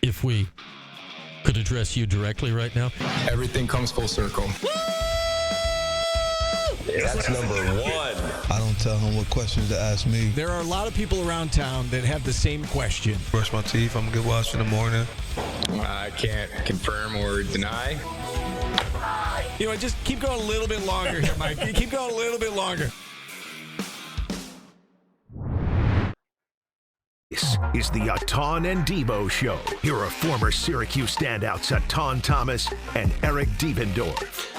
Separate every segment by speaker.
Speaker 1: if we could address you directly right now.
Speaker 2: Everything comes full circle.
Speaker 3: That's number one.
Speaker 4: I don't tell him what questions to ask me.
Speaker 5: There are a lot of people around town that have the same question.
Speaker 4: Brush my teeth. I'm gonna get washed in the morning.
Speaker 2: I can't confirm or deny.
Speaker 5: You know, just keep going a little bit longer here, Mike. Keep going a little bit longer.
Speaker 6: This is the Etan and Devo Show. Here are former Syracuse standouts Etan Thomas and Eric Dievendorf.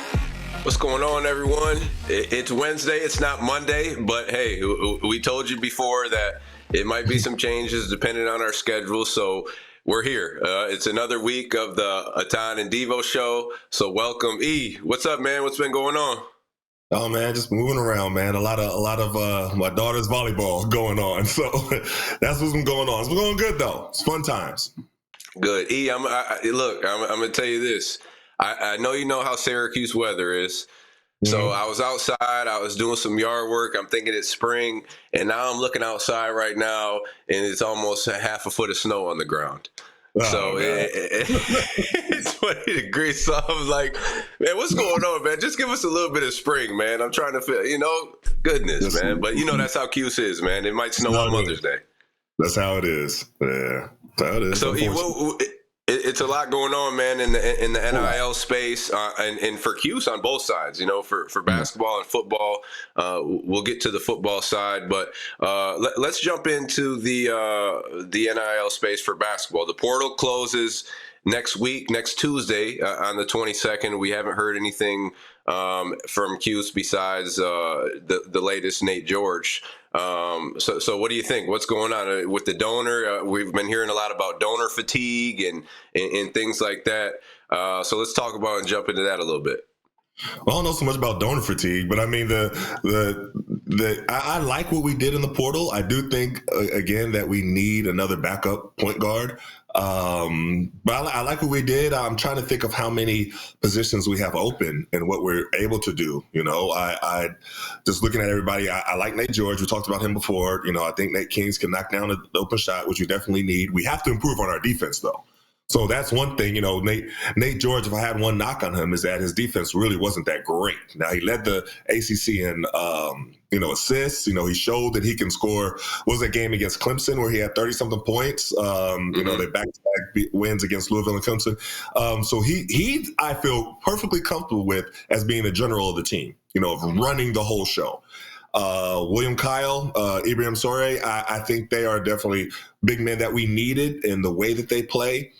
Speaker 3: What's going on, everyone? It's Wednesday. It's not Monday, but hey, we told you before that it might be some changes depending on our schedule. So we're here. It's another week of the Etan and Devo Show. So welcome, E. What's up, man? What's been going on?
Speaker 7: Oh man, just moving around, man. A lot of my daughter's volleyball going on, so that's what's been going on. It's been going good though. It's fun times.
Speaker 3: Good, E. I'm gonna tell you this. I know you know how Syracuse weather is. So I was outside. I was doing some yard work. I'm thinking it's spring, and now I'm looking outside right now, and it's almost a half a foot of snow on the ground.
Speaker 7: Oh,
Speaker 3: so it's 20 degrees. So I was like, man, what's going on, man? Just give us a little bit of spring, man. I'm trying to feel, goodness, man. But, that's how Cuse is, man. It might snow on Mother's Day.
Speaker 7: That's how it is. Yeah. That's how it is.
Speaker 3: So, it's a lot going on, man, in the NIL space, and for Cuse on both sides. For basketball and football. We'll get to the football side, but let's jump into the NIL space for basketball. The portal closes next week, next Tuesday, on the 22nd. We haven't heard anything from Cuse besides the latest Nate George. So what do you think? What's going on with the donor? We've been hearing a lot about donor fatigue and things like that. So let's talk about and jump into that a little bit.
Speaker 7: Well, I don't know so much about donor fatigue, but I mean, I like what we did in the portal. I do think, again, that we need another backup point guard. But I like what we did. I'm trying to think of how many positions we have open and what we're able to do. I just looking at everybody, I like Nate George. We talked about him before. I think Nate Kings can knock down the open shot, which we definitely need. We have to improve on our defense, though. So that's one thing, Nate George, if I had one knock on him, is that his defense really wasn't that great. Now, he led the ACC in, assists. He showed that he can score. What was that game against Clemson where he had 30-something points? They back-to-back wins against Louisville and Clemson. So he, I feel perfectly comfortable with as being the general of the team, of running the whole show. William Kyle, Ibrahim Sore, I think they are definitely big men that we needed in the way that they play.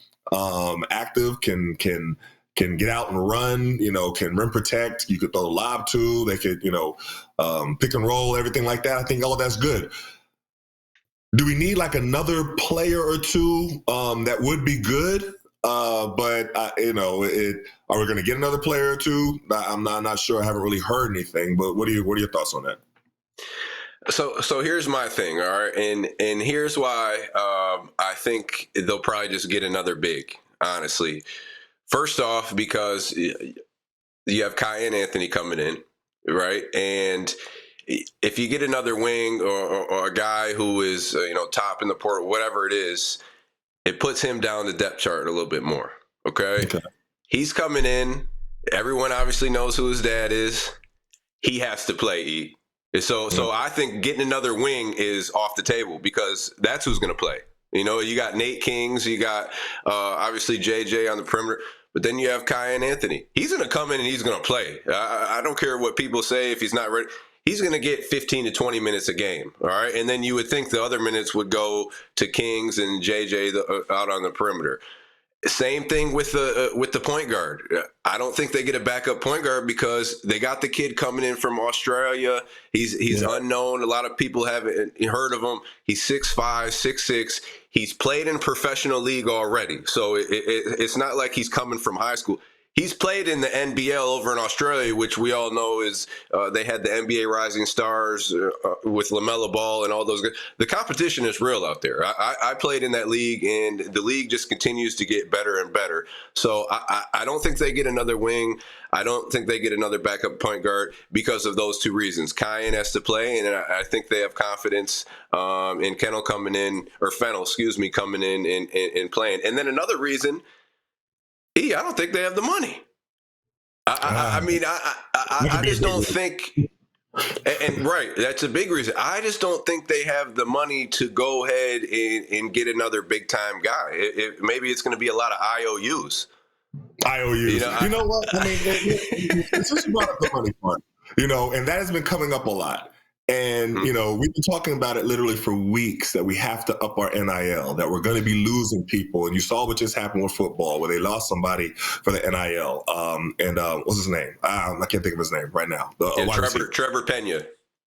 Speaker 7: Active, can get out and run, can rim protect. You could throw a lob to. They could, pick and roll, everything like that. I think all of that's good. Do we need like another player or two that would be good? But are we going to get another player or two? I'm not sure. I haven't really heard anything. But what are your thoughts on that?
Speaker 3: So here's my thing, all right, and here's why I think they'll probably just get another big, honestly. First off, because you have Kai and Anthony coming in, right? And if you get another wing or a guy who is, top in the port, whatever it is, it puts him down the depth chart a little bit more, okay? He's coming in. Everyone obviously knows who his dad is. He has to play, E. So I think getting another wing is off the table because that's who's going to play. You got Nate Kings, you got obviously JJ on the perimeter, but then you have Kai and Anthony. He's going to come in and he's going to play. I don't care what people say if he's not ready. He's going to get 15 to 20 minutes a game, all right? And then you would think the other minutes would go to Kings and JJ out on the perimeter. Same thing with the point guard. I don't think they get a backup point guard because they got the kid coming in from Australia. He's unknown. A lot of people haven't heard of him. He's 6'5", 6'6". He's played in professional league already. So it's not like he's coming from high school. He's played in the NBL over in Australia, which we all know is they had the NBA Rising Stars with LaMelo Ball and all those guys. The competition is real out there. I played in that league, and the league just continues to get better and better. So I don't think they get another wing. I don't think they get another backup point guard because of those two reasons. Kyan has to play, and I think they have confidence in Fennell coming in and playing. And then another reason, I don't think they have the money. I just don't think, and right, that's a big reason. I just don't think they have the money to go ahead and get another big time guy. Maybe it's going to be a lot of IOUs.
Speaker 7: IOUs. You know what? I mean, it's just brought up the money part, and that has been coming up a lot. And, we've been talking about it literally for weeks that we have to up our NIL, that we're going to be losing people. And you saw what just happened with football, where they lost somebody for the NIL. What's his name? I can't think of his name right now.
Speaker 3: Trevor Pena.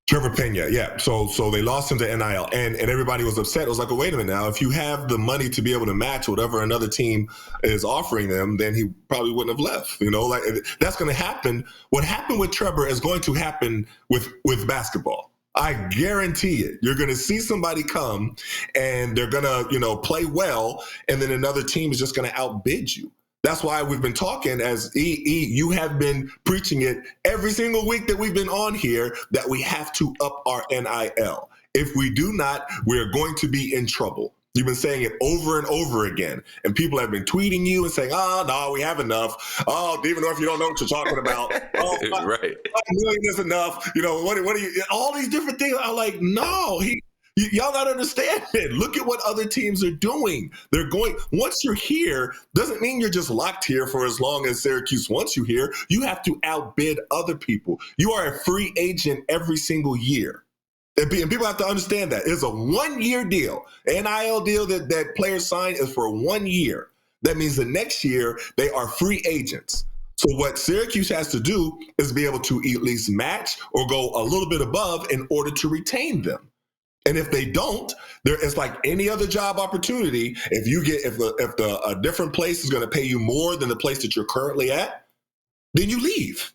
Speaker 7: Trevor Pena, yeah. So they lost him to NIL, and everybody was upset. It was like, well, wait a minute now. If you have the money to be able to match whatever another team is offering them, then he probably wouldn't have left. Like that's going to happen. What happened with Trevor is going to happen with basketball. I guarantee it. You're going to see somebody come, and they're going to play well, and then another team is just going to outbid you. That's why we've been talking, as you have been preaching it every single week that we've been on here, that we have to up our NIL. If we do not, we're going to be in trouble. You've been saying it over and over again. And people have been tweeting you and saying, no, we have enough. Oh, even though if you don't know what you're talking about. Oh,
Speaker 3: right.
Speaker 7: 5 million is enough. What are you, all these different things. I'm like, no, y'all not understanding. Look at what other teams are doing. They're going, once you're here, doesn't mean you're just locked here for as long as Syracuse wants you here. You have to outbid other people. You are a free agent every single year. And people have to understand that. It's a 1-year deal. NIL deal that players sign is for 1 year. That means the next year they are free agents. So what Syracuse has to do is be able to at least match or go a little bit above in order to retain them. And if they don't, it's like any other job opportunity. If a different place is going to pay you more than the place that you're currently at, then you leave.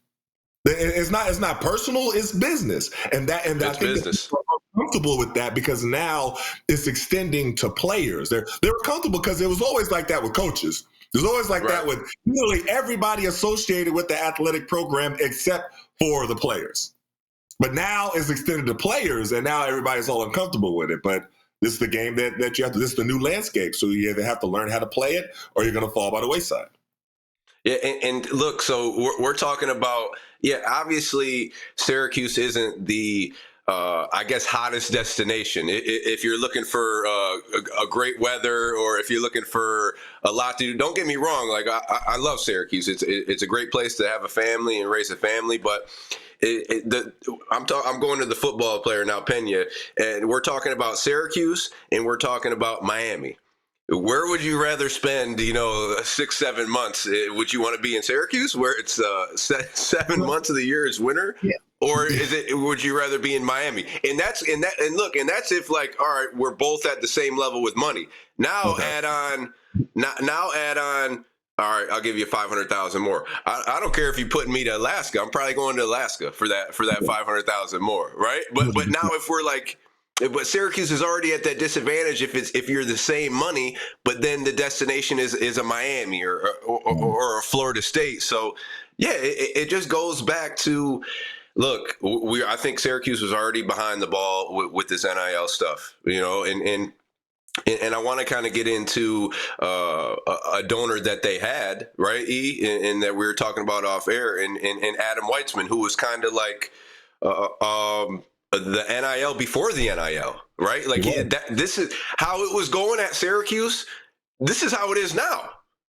Speaker 7: It's not personal; it's business, and I think business. They're uncomfortable with that because now it's extending to players. They were comfortable because it was always like that with coaches. There's always like that with nearly everybody associated with the athletic program except for the players. But now it's extended to players, and now everybody's all uncomfortable with it. But this is the game that you have to. This is the new landscape, so you either have to learn how to play it, or you're going to fall by the wayside.
Speaker 3: Yeah, and look, so we're talking about, obviously Syracuse isn't the, hottest destination. If you're looking for a great weather, or if you're looking for a lot to do, don't get me wrong. Like I love Syracuse. It's a great place to have a family and raise a family, but I'm going to the football player now, Pena, and we're talking about Syracuse and we're talking about Miami. Where would you rather spend, 6-7 months? Would you want to be in Syracuse, where it's 7 months of the year is winter, or would you rather be in Miami? And that's if like, all right, we're both at the same level with money. Now add on. All right, I'll give you 500,000 more. I don't care if you put me to Alaska. I'm probably going to Alaska for that 500,000 more, right? But now if we're like. But Syracuse is already at that disadvantage if you're the same money, but then the destination is a Miami or a Florida State. So, it just goes back to, look, I think Syracuse was already behind the ball with this NIL stuff, and I want to kind of get into a donor that they had, right, and that we were talking about off air, and Adam Weitsman, who was kind of like the NIL before the NIL, right? Like this is how it was going at Syracuse. This is how it is now,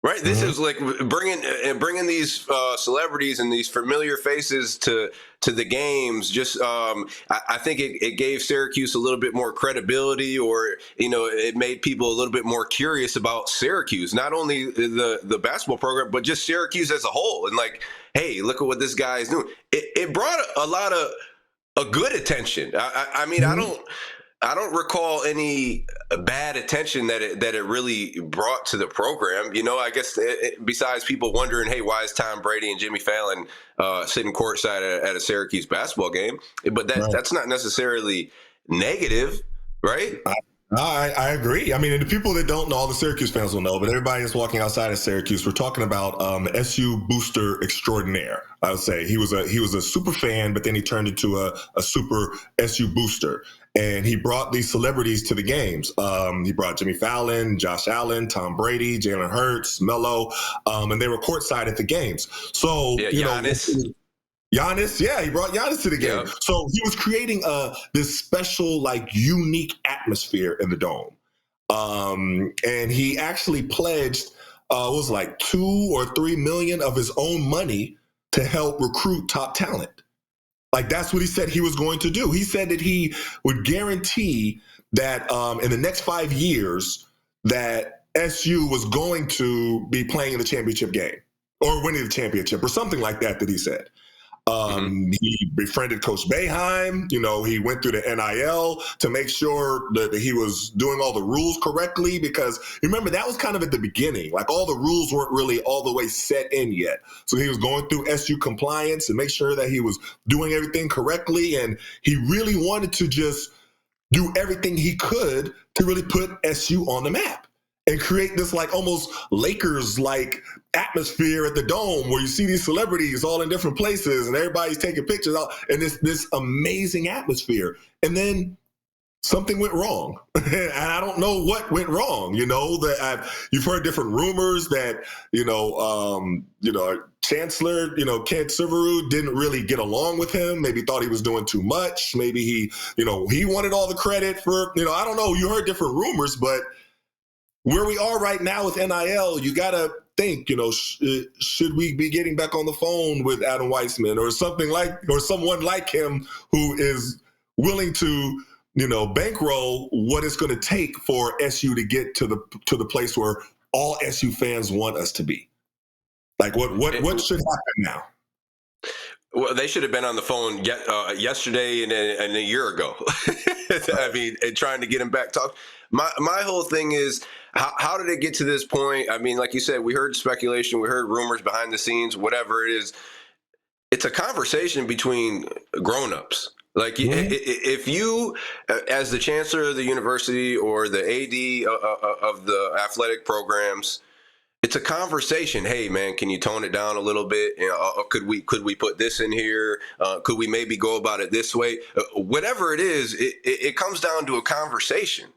Speaker 3: right? This is like bringing these celebrities and these familiar faces to the games. Just I think it gave Syracuse a little bit more credibility, or it made people a little bit more curious about Syracuse, not only the basketball program, but just Syracuse as a whole. And like, hey, look at what this guy is doing. It brought a lot of a good attention. I mean, I don't recall any. bad attention that it really brought to the program. You know, I guess besides people wondering, hey, why is Tom Brady and Jimmy Fallon sitting courtside at a Syracuse basketball game? But that's not necessarily negative, right?
Speaker 7: I agree. I mean, and the people that don't know, all the Syracuse fans will know, but everybody that's walking outside of Syracuse, we're talking about SU booster extraordinaire. I would say he was a super fan, but then he turned into a super SU booster, and he brought these celebrities to the games. He brought Jimmy Fallon, Josh Allen, Tom Brady, Jalen Hurts, Melo, and they were courtside at the games. So
Speaker 3: Giannis.
Speaker 7: Giannis, he brought Giannis to the game.
Speaker 3: Yeah.
Speaker 7: So he was creating this special, unique atmosphere in the Dome. And he actually pledged, it was like $2 or $3 million of his own money to help recruit top talent. Like, that's what he said he was going to do. He said that he would guarantee that in the next 5 years that SU was going to be playing in the championship game or winning the championship or something like that he said. He befriended Coach Boeheim. He went through the NIL to make sure that he was doing all the rules correctly, because remember, that was kind of at the beginning. Like, all the rules weren't really all the way set in yet. So he was going through SU compliance and make sure that he was doing everything correctly. And he really wanted to just do everything he could to really put SU on the map and create this almost Lakers-like atmosphere at the Dome, where you see these celebrities all in different places and everybody's taking pictures out, and this amazing atmosphere. And then something went wrong. And I don't know what went wrong. You've heard different rumors that, Chancellor, Kent Subaru didn't really get along with him. Maybe thought he was doing too much. Maybe he wanted all the credit for, I don't know. You heard different rumors, but where we are right now with NIL, you got to think, should we be getting back on the phone with Adam Weitsman or someone like him who is willing to, bankroll what it's going to take for SU to get to the place where all SU fans want us to be? Like, what should happen now?
Speaker 3: Well, they should have been on the phone yesterday and a year ago. I mean, and trying to get him back talk. My whole thing is, how did it get to this point? I mean, like you said, we heard speculation, we heard rumors behind the scenes, whatever it is. It's a conversation between grown-ups. Like, if you, as the chancellor of the university or the AD of the athletic programs, it's a conversation. Hey, man, can you tone it down a little bit? Could we put this in here? Could we maybe go about it this way? Whatever it is, it comes down to a conversation,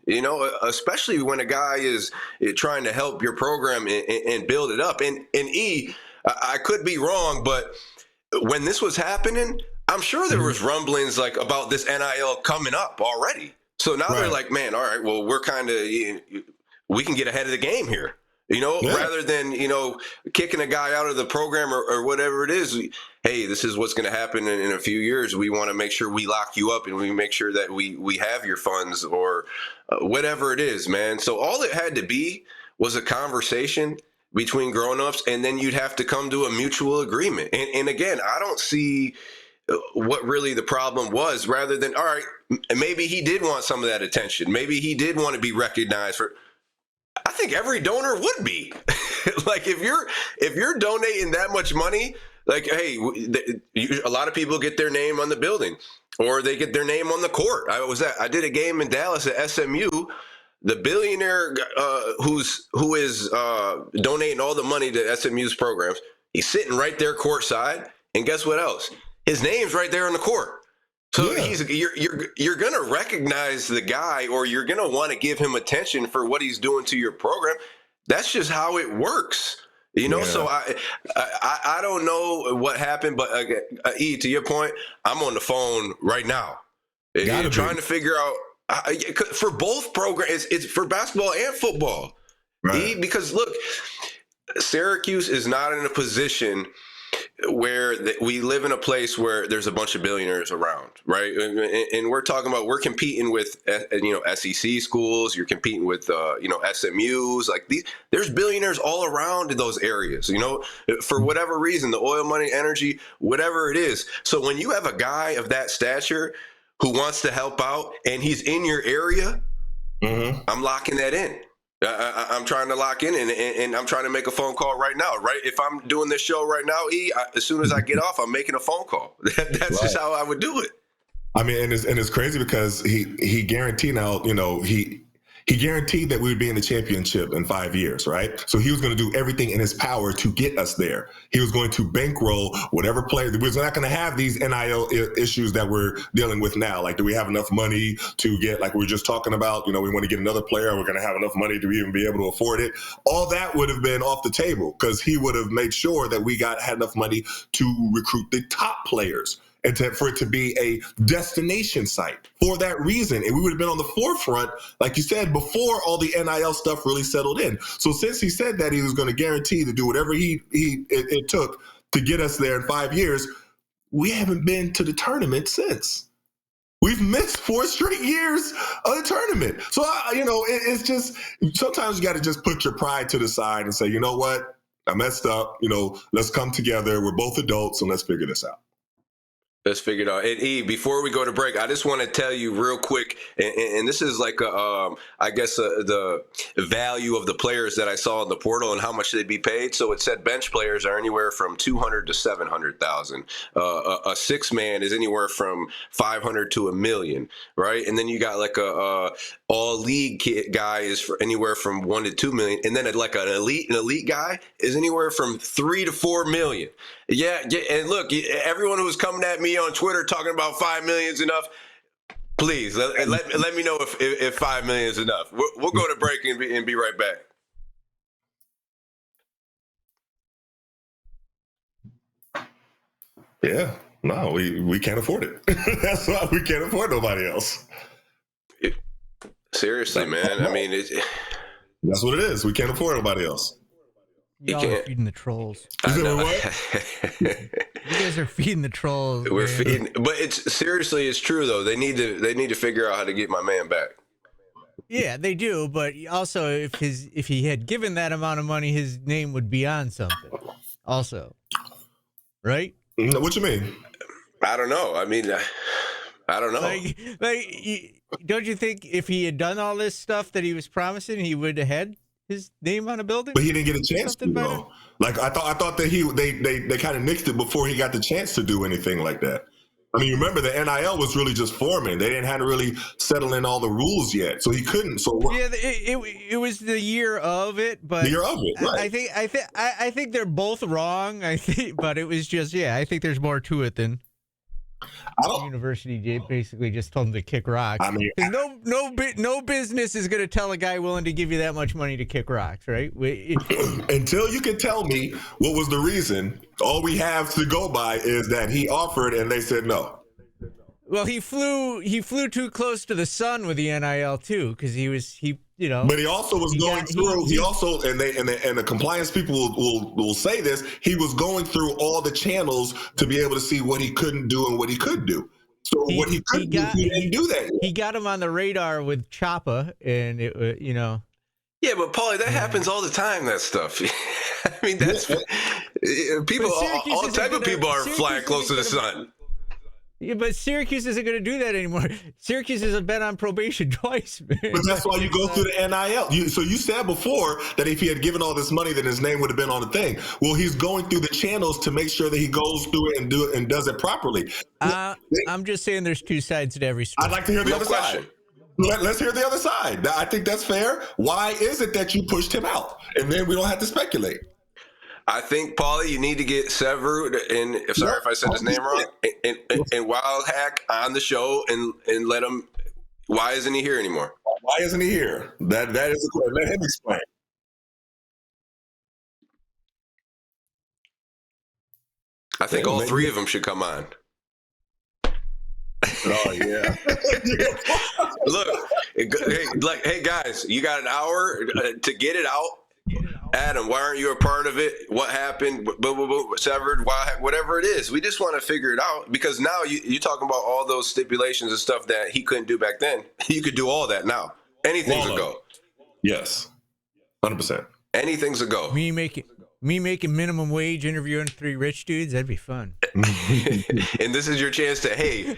Speaker 3: especially when a guy is trying to help your program and build it up. And I could be wrong, but when this was happening, I'm sure there was rumblings about this NIL coming up already. So now they're like, man, all right, well, we're we can get ahead of the game here. Rather than, kicking a guy out of the program or whatever it is. Hey, this is what's going to happen in a few years. We want to make sure we lock you up and we make sure that we have your funds or whatever it is, man. So all it had to be was a conversation between grown-ups, and then you'd have to come to a mutual agreement. And again, I don't see what really the problem was, rather than, all right, maybe he did want some of that attention. Maybe he did want to be recognized for. I think every donor would be like, if you're donating that much money, like, hey, a lot of people get their name on the building or they get their name on the court. I did a game in Dallas at SMU. The billionaire who is donating all the money to SMU's programs, he's sitting right there courtside, and guess what else? His name's right there on the court. So you're going to recognize the guy, or you're going to want to give him attention for what he's doing to your program. That's just how it works, So I don't know what happened, but to your point, I'm on the phone right now. You're trying to figure out for both programs. It's for basketball and football, right? Because look, Syracuse is not in a position where we live in a place where there's a bunch of billionaires around, right? And we're talking about, we're competing with, SEC schools. You're competing with, SMUs. There's billionaires all around in those areas, for whatever reason, the oil money, energy, whatever it is. So when you have a guy of that stature who wants to help out and he's in your area, I'm locking that in. I'm trying to lock in, and I'm trying to make a phone call right now. Right, if I'm doing this show right now, as soon as I get off, I'm making a phone call. That's just how I would do it.
Speaker 7: I mean, and it's crazy because he guaranteed now, he guaranteed that we would be in the championship in 5 years, right? So he was going to do everything in his power to get us there. He was going to bankroll whatever player. We're not going to have these NIL issues that we're dealing with now. Like, do we have enough money to get, like we were just talking about, we want to get another player. We're going to have enough money to even be able to afford it. All that would have been off the table because he would have made sure that we had enough money to recruit the top players. And for it to be a destination site for that reason. And we would have been on the forefront, like you said, before all the NIL stuff really settled in. So since he said that he was going to guarantee to do whatever it took to get us there in 5 years, we haven't been to the tournament since. We've missed 4 straight years of the tournament. So, it's just, sometimes you got to just put your pride to the side and say, you know what? I messed up. Let's come together. We're both adults, and let's figure this out.
Speaker 3: Let's figure it out. And E, before we go to break, I just want to tell you real quick, and this is like the value of the players that I saw in the portal and how much they'd be paid. So it said bench players are anywhere from 200 to 700,000. A 6-man is anywhere from 500 to $1 million, right? And then you got like a all league guy is for anywhere from 1 to 2 million, and then like an elite guy is anywhere from 3 to 4 million. Yeah, and look, everyone who's coming at me on Twitter talking about 5 million is enough, please let me know if 5 million is enough. We'll go to break and be right back.
Speaker 7: Yeah, no, we can't afford it. That's why we can't afford nobody else.
Speaker 3: Seriously, man. I mean,
Speaker 7: that's what it is. We can't afford nobody else.
Speaker 8: Y'all are feeding the trolls.
Speaker 3: I know.
Speaker 8: You guys are feeding the trolls.
Speaker 3: We're feeding, but it's true though. They need to figure out how to get my man back.
Speaker 8: Yeah, they do. But also, if he had given that amount of money, his name would be on something. Also, right?
Speaker 7: What you mean?
Speaker 3: I don't know. I mean, I don't know.
Speaker 8: Don't you think if he had done all this stuff that he was promising, he would have had his name on a building?
Speaker 7: But he didn't get a chance to, though. Like, I thought that they kind of nixed it before he got the chance to do anything like that. I mean, remember, the NIL was really just forming. They didn't have to really settle in all the rules yet, so he couldn't. So
Speaker 8: yeah, it was the year of it, but
Speaker 7: the year of it, right.
Speaker 8: I think they're both wrong. But it was just, I think there's more to it than the university basically just told him to kick rocks. I mean, no business is going to tell a guy willing to give you that much money to kick rocks, right?
Speaker 7: Until you can tell me what was the reason, all we have to go by is that he offered and they said no.
Speaker 8: Well, he flew too close to the sun with the NIL too, because
Speaker 7: But he also was going through. And the compliance people will say this. He was going through all the channels to be able to see what he couldn't do and what he could do. So what he couldn't do, he didn't do that yet.
Speaker 8: He got him on the radar with Choppa, and it.
Speaker 3: Yeah, but Paulie, that happens all the time. That stuff. I mean, that's people. All type of people are flying close to the sun.
Speaker 8: Yeah, but Syracuse isn't going to do that anymore. Syracuse has been on probation twice, man.
Speaker 7: But that's why you go through the NIL. So you said before that if he had given all this money, then his name would have been on the thing. Well, he's going through the channels to make sure that he goes through it and does it properly.
Speaker 8: I'm just saying there's two sides to every story.
Speaker 7: I'd like to hear the other side. Let's hear the other side. I think that's fair. Why is it that you pushed him out? And then we don't have to speculate.
Speaker 3: I think, Paulie, you need to get Severed and sorry if I said his name wrong, and Wild Hack on the show and let him. Why isn't he here anymore?
Speaker 7: Why isn't he here? That is a question. Let him explain.
Speaker 3: I think all three of them should come on.
Speaker 7: Oh yeah.
Speaker 3: Look, hey guys, you got an hour to get it out. Adam, why aren't you a part of it? What happened? Severed, whatever it is. We just want to figure it out because now you're talking about all those stipulations and stuff that he couldn't do back then. You could do all that now. Anything's a go.
Speaker 7: Yes, 100%.
Speaker 3: Anything's a go.
Speaker 8: Me making minimum wage interviewing 3 rich dudes, that'd be fun.
Speaker 3: And this is your chance to, hey,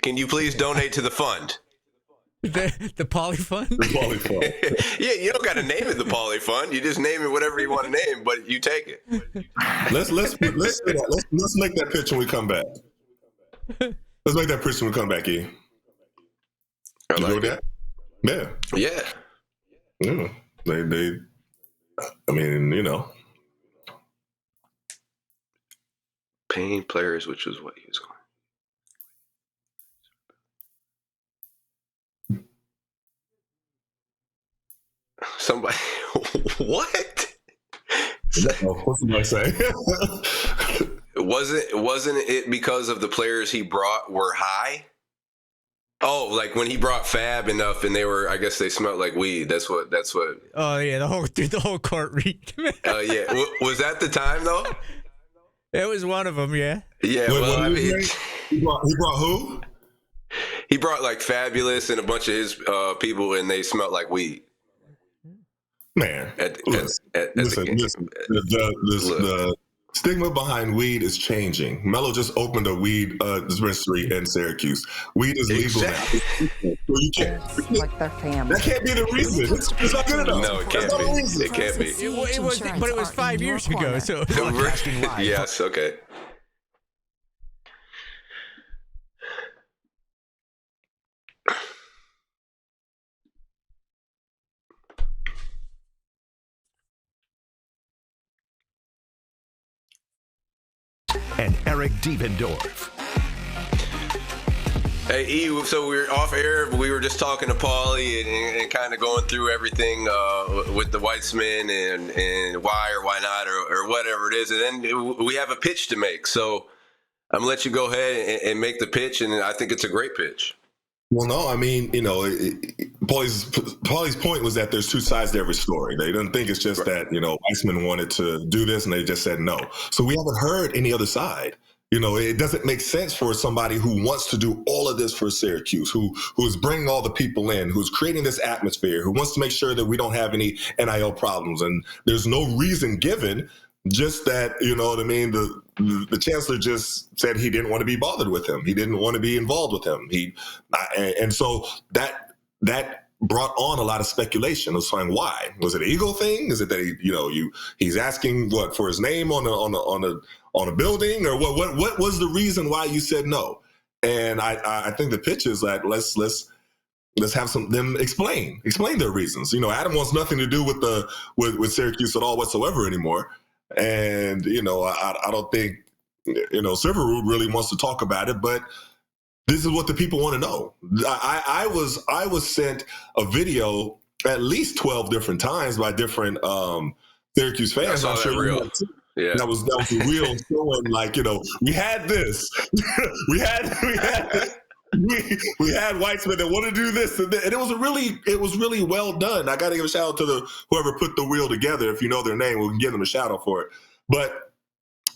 Speaker 3: can you please donate to the fund?
Speaker 8: The poly fund?
Speaker 7: The poly fund.
Speaker 3: Yeah, you don't got to name it the poly fund. You just name it whatever you want to name, but you take it.
Speaker 7: Let's make that pitch when we come back. Let's make that pitch when we come back, E.
Speaker 3: I like
Speaker 7: you go with
Speaker 3: it.
Speaker 7: that? Yeah.
Speaker 3: Yeah.
Speaker 7: They I mean, you know.
Speaker 3: Paying players, which was what he was going. Somebody, what?
Speaker 7: What's somebody say?
Speaker 3: Wasn't it because of the players he brought were high? Oh, like when he brought Fab enough, and I guess they smelled like weed. That's what.
Speaker 8: Oh yeah, the whole court reeked.
Speaker 3: Yeah, was that the time though?
Speaker 8: It was one of them. Yeah.
Speaker 3: Yeah. Well, I mean,
Speaker 7: he brought who?
Speaker 3: He brought like Fabulous and a bunch of his people, and they smelled like weed.
Speaker 7: Man, the stigma behind weed is changing. Melo just opened a weed dispensary in Syracuse. Weed is legal now. So you can't,
Speaker 9: like their family.
Speaker 7: that can't be the reason. It's not good enough.
Speaker 3: No, it can't be. It can't be.
Speaker 8: It was, but it was 5 years ago. So
Speaker 3: Yes. Okay.
Speaker 6: And Eric Dievendorf.
Speaker 3: Hey, E, so we were off air. We were just talking to Paulie and kind of going through everything with the Weitsman and why or why not or whatever it is. And then we have a pitch to make. So I'm going to let you go ahead and make the pitch. And I think it's a great pitch.
Speaker 7: Well, no, I mean, you know, Paulie's point was that there's two sides to every story. They didn't think it's just that, you know, Weitsman wanted to do this and they just said no. So we haven't heard any other side. You know, it doesn't make sense for somebody who wants to do all of this for Syracuse, who is bringing all the people in, who's creating this atmosphere, who wants to make sure that we don't have any NIL problems. And there's no reason given, just that, you know what I mean, the chancellor just said he didn't want to be bothered with him. He didn't want to be involved with him. And so that brought on a lot of speculation. I was saying, why? Was it an ego thing? Is it that he's asking what for his name on a building, or what was the reason why you said no? And I think the pitch is that let's have them explain their reasons. You know, Adam wants nothing to do with Syracuse at all whatsoever anymore. And, you know, I don't think, you know, Silverwood really wants to talk about it, but this is what the people want to know. I was sent a video at least 12 different times by different Syracuse fans.
Speaker 3: I saw that real. Yeah.
Speaker 7: That was the real showing, like, you know, we had this. we had Weitsman that wanted to do this, and it was really well done. I got to give a shout out to whoever put the wheel together. If you know their name, we can give them a shout out for it. But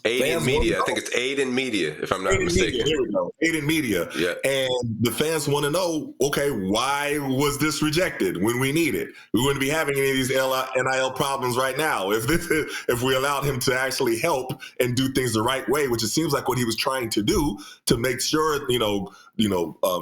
Speaker 3: Etan Media, I think it's Etan Media, if I'm not mistaken.
Speaker 7: Media. Here we go, Etan Media. Yeah. And the fans want to know, okay, why was this rejected when we need it? We wouldn't be having any of these NIL problems right now if we allowed him to actually help and do things the right way, which it seems like what he was trying to do to make sure,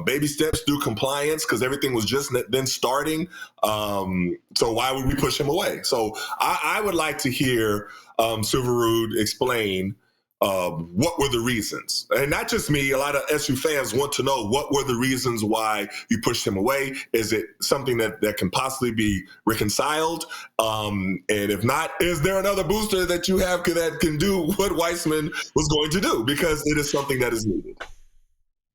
Speaker 7: baby steps through compliance, because everything was just then starting. So why would we push him away? So I would like to hear Silverwood explain what were the reasons. And not just me, a lot of SU fans want to know what were the reasons why you pushed him away. Is it something that can possibly be reconciled? And if not, is there another booster that you have that can do what Weitsman was going to do? Because it is something that is needed.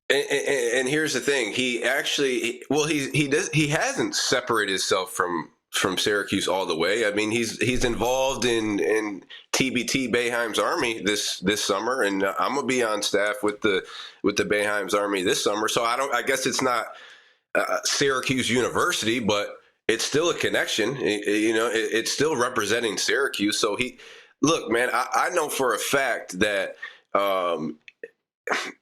Speaker 3: And here's the thing: he actually, he hasn't separated himself from Syracuse all the way. I mean, he's involved in TBT Boeheim's Army this summer, and I'm gonna be on staff with the Boeheim's Army this summer. So I guess it's not Syracuse University, but it's still a connection. It's still representing Syracuse. So look, man, I know for a fact that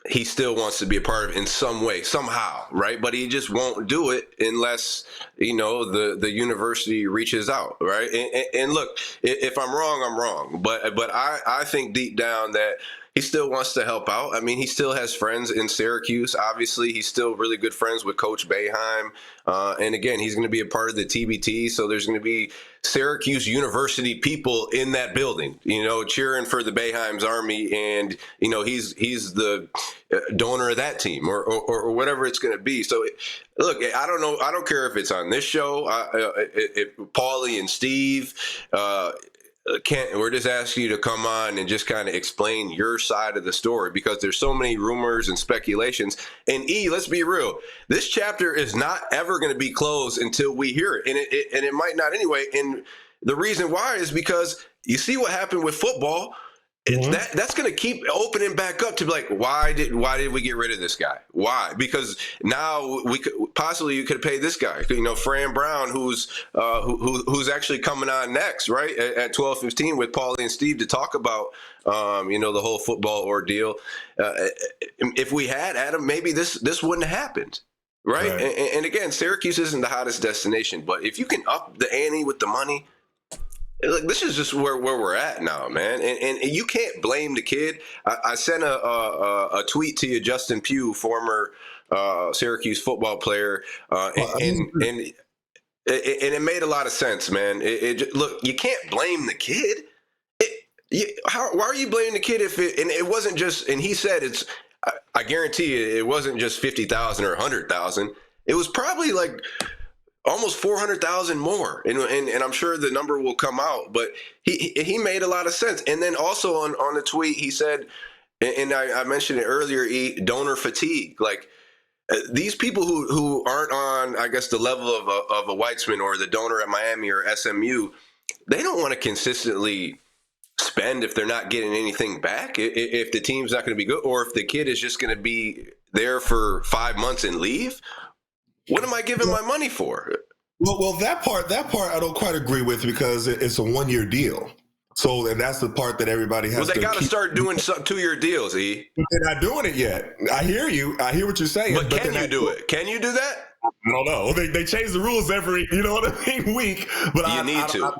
Speaker 3: he still wants to be a part of it in some way, somehow, right? But he just won't do it unless, the university reaches out, right? And look, if I'm wrong, I'm wrong. But I think deep down that He still wants to help out. I mean, he still has friends in Syracuse. Obviously, he's still really good friends with Coach Boeheim. And again, he's going to be a part of the TBT. So there's going to be Syracuse University people in that building, cheering for the Boeheim's Army. And, he's the donor of that team or whatever it's going to be. So, look, I don't know. I don't care if it's on this show, Paulie and Steve, we're just asking you to come on and just kind of explain your side of the story, because there's so many rumors and speculations. And let's be real. This chapter is not ever going to be closed until we hear it. And it might not anyway. And the reason why is because you see what happened with football. That's going to keep opening back up to be like, why did we get rid of this guy? Why? Because now you could pay this guy, Fran Brown, who's actually coming on next, right, at 12:15 with Paulie and Steve to talk about the whole football ordeal. If we had Adam, maybe this wouldn't have happened. Right. And again, Syracuse isn't the hottest destination, but if you can up the ante with the money, look, this is just where we're at now, man. And you can't blame the kid. I sent a tweet to you, Justin Pugh, former Syracuse football player, and it made a lot of sense, man. Look, you can't blame the kid. Why are you blaming the kid if it wasn't just? And he said I guarantee you, it wasn't just 50,000 or 100,000. It was probably like almost 400,000 more. And I'm sure the number will come out, but he made a lot of sense. And then also on the tweet, he said, and I mentioned it earlier, donor fatigue. Like these people who aren't on, I guess, the level of a Weitsman or the donor at Miami or SMU, they don't want to consistently spend if they're not getting anything back, if the team's not going to be good, or if the kid is just going to be there for 5 months and leave. What am I giving my money for?
Speaker 7: Well, that part I don't quite agree with, because it's a 1-year deal. So, and that's the part that everybody has to.
Speaker 3: Well, they got to start doing some 2-year deals, E.
Speaker 7: But they're not doing it yet. I hear you. I hear what you're saying.
Speaker 3: But can you do it? Can you do that?
Speaker 7: I don't know. They change the rules every, week. But
Speaker 3: I'm not sure.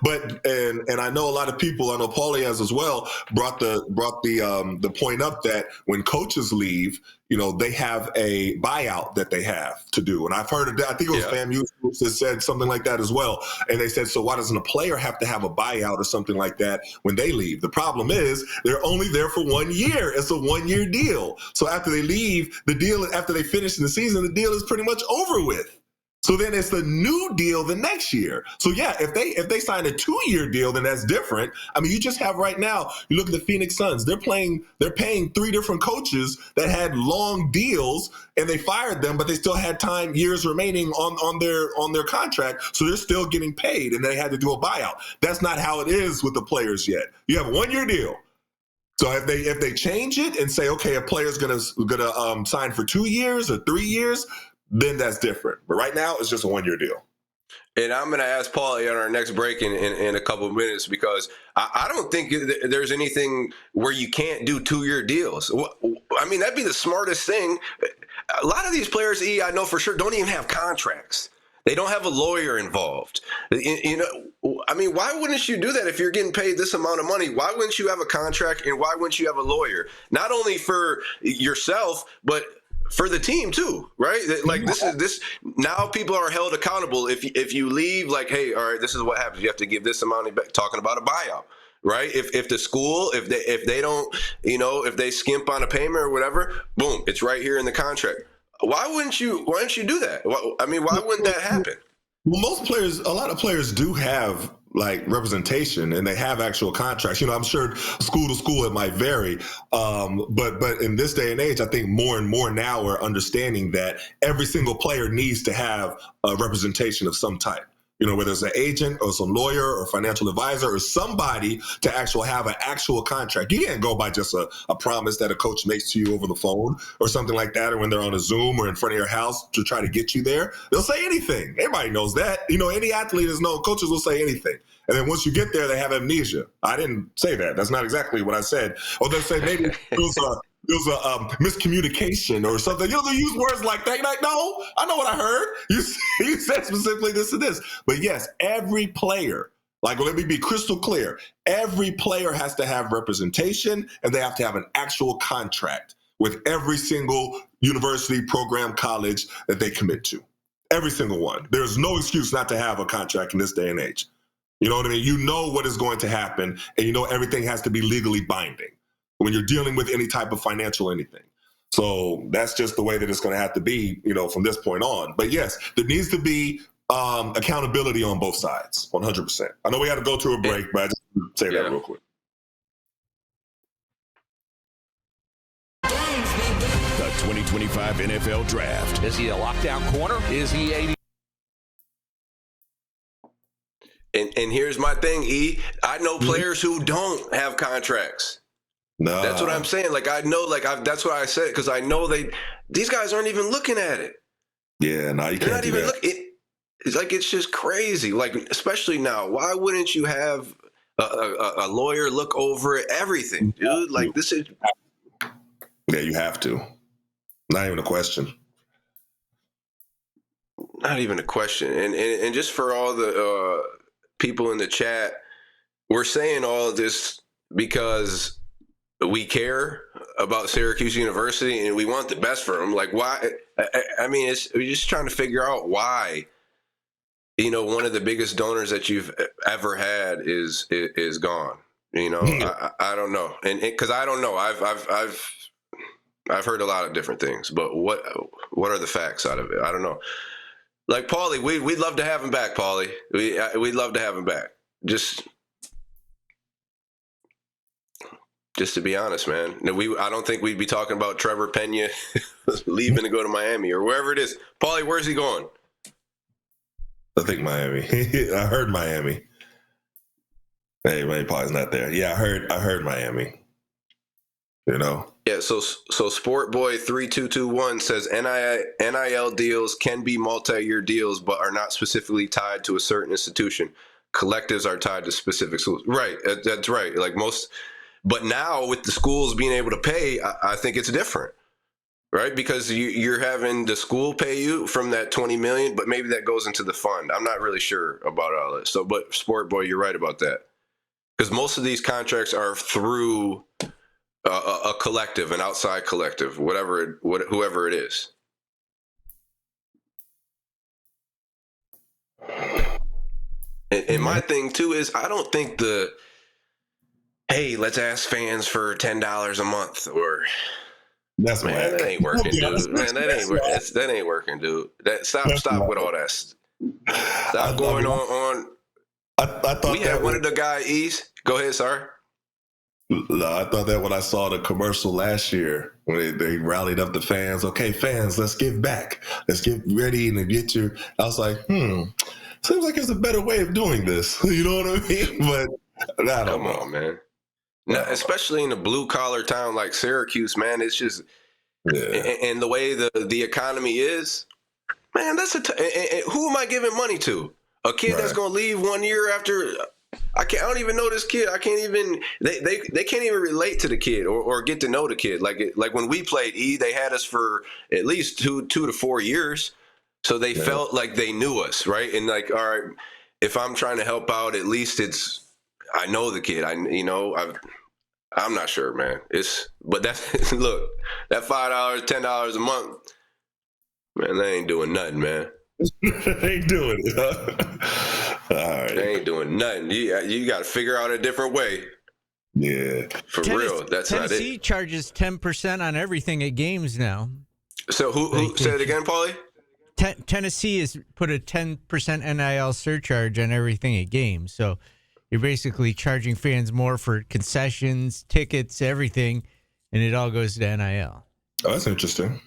Speaker 7: But and I know a lot of people, I know Paulie has as well, brought the point up that when coaches leave, they have a buyout that they have to do. And I've heard of that. I think it was FAMU that said something like that as well. And they said, so why doesn't a player have to have a buyout or something like that when they leave? The problem is they're only there for 1 year. It's a 1-year deal. So after they leave, after they finish the season, the deal is pretty much over with. So then it's the new deal the next year. So yeah, if they sign a 2-year deal, then that's different. I mean, you just have right now, you look at the Phoenix Suns, they're paying 3 different coaches that had long deals, and they fired them, but they still had years remaining on their contract. So they're still getting paid, and they had to do a buyout. That's not how it is with the players yet. You have a 1-year deal. So if they change it and say, okay, a player's gonna sign for 2 years or 3 years, then that's different. But right now, it's just a 1-year deal.
Speaker 3: And I'm going to ask Paulie on our next break in a couple of minutes, because I don't think there's anything where you can't do 2-year deals. I mean, that'd be the smartest thing. A lot of these players, I know for sure, don't even have contracts. They don't have a lawyer involved. I mean, why wouldn't you do that if you're getting paid this amount of money? Why wouldn't you have a contract, and why wouldn't you have a lawyer? Not only for yourself, but for the team too, right? Like this now people are held accountable. If you leave, like, hey, all right, this is what happens. You have to give this amount back. Talking about a buyout, right? If the school, if they don't, if they skimp on a payment or whatever, boom, it's right here in the contract. Why wouldn't you do that? I mean, why wouldn't that happen?
Speaker 7: Well, a lot of players do have like representation, and they have actual contracts. I'm sure school to school it might vary, but in this day and age, I think more and more now we're understanding that every single player needs to have a representation of some type. Whether it's an agent or some lawyer or financial advisor or somebody to have an actual contract. You can't go by just a promise that a coach makes to you over the phone or something like that, or when they're on a Zoom or in front of your house to try to get you there. They'll say anything. Everybody knows that. Any athlete is known. Coaches will say anything. And then once you get there, they have amnesia. I didn't say that. That's not exactly what I said. Or they'll say maybe it was a miscommunication or something. They use words like that. You're like, no, I know what I heard. You said specifically this and this. But yes, every player, Like, let me be crystal clear. Every player has to have representation, and they have to have an actual contract with every single university, program, college that they commit to. Every single one. There's no excuse not to have a contract in this day and age. You know what I mean? You know what is going to happen, and you know everything has to be legally binding when you're dealing with any type of financial anything. So that's just the way that it's going to have to be, from this point on. But yes, there needs to be accountability on both sides, 100%. I know we had to go to a break, but I just want to say that real quick.
Speaker 6: The 2025 NFL Draft.
Speaker 9: Is he a lockdown corner? Is he a...
Speaker 3: And here's my thing, E. I know players who don't have contracts.
Speaker 7: No.
Speaker 3: That's what I'm saying. Like, I know, that's what I said, because I know these guys aren't even looking at it.
Speaker 7: Yeah, no, you
Speaker 3: They're
Speaker 7: can't
Speaker 3: not
Speaker 7: do
Speaker 3: even
Speaker 7: that.
Speaker 3: looking. It's just crazy. Like, especially now, why wouldn't you have a lawyer look over everything, dude? Like, this is.
Speaker 7: Yeah, you have to. Not even a question.
Speaker 3: Not even a question. And just for all the people in the chat, we're saying all of this because we care about Syracuse University and we want the best for them. Like, why? I mean, we're just trying to figure out why. One of the biggest donors that you've ever had is gone. I don't know, and because I don't know, I've heard a lot of different things, but what are the facts out of it? I don't know. Like Paulie, we'd love to have him back, Paulie. We'd love to have him back. Just to be honest, man. I don't think we'd be talking about Trevor Pena leaving to go to Miami or wherever it is. Paulie, where's he going?
Speaker 7: I think Miami. I heard Miami. Hey, maybe probably not there. Yeah, I heard Miami.
Speaker 3: Yeah, so Sport Boy 3221 says NIL deals can be multi-year deals, but are not specifically tied to a certain institution. Collectives are tied to specific schools. Right, that's right. Like most, but now with the schools being able to pay, I think it's different. Right, because you're having the school pay you from that $20 million, but maybe that goes into the fund. I'm not really sure about all this. So, but Sport Boy, you're right about that, because most of these contracts are through a collective, an outside collective, whoever it is. And my thing too is I don't think hey, let's ask fans for $10 a month or.
Speaker 7: That's
Speaker 3: man, that ain't working, dude. Man, that ain't working, dude. Stop with all that. Stop going on.
Speaker 7: I thought
Speaker 3: we had one of the guys. Go ahead, sorry.
Speaker 7: No, I thought that when I saw the commercial last year when they rallied up the fans. Okay, fans, let's give back. Let's get ready and get your. I was like, seems like there's a better way of doing this. You know what I mean? But I don't know,
Speaker 3: on, man. No, especially in a blue collar town like Syracuse, man, it's just and the way the economy is, man. That's who am I giving money to? A kid that's gonna leave 1 year after. I don't even know this kid. I can't even. They can't even relate to the kid or get to know the kid. Like when we played they had us for at least two to 4 years, so they felt like they knew us, right? And like, all right, if I'm trying to help out, at least I know the kid. I'm not sure, man. But that's look, that $5, $10 a month, man, they ain't doing nothing, man.
Speaker 7: They ain't doing it. All right.
Speaker 3: They ain't doing nothing. You got to figure out a different way.
Speaker 7: Yeah,
Speaker 3: for real. That's not it.
Speaker 8: Tennessee charges 10% on everything at games now.
Speaker 3: So who said it again, Paulie?
Speaker 8: Tennessee has put a 10% NIL surcharge on everything at games. So you're basically charging fans more for concessions, tickets, everything, and it all goes to NIL.
Speaker 7: Oh, that's interesting.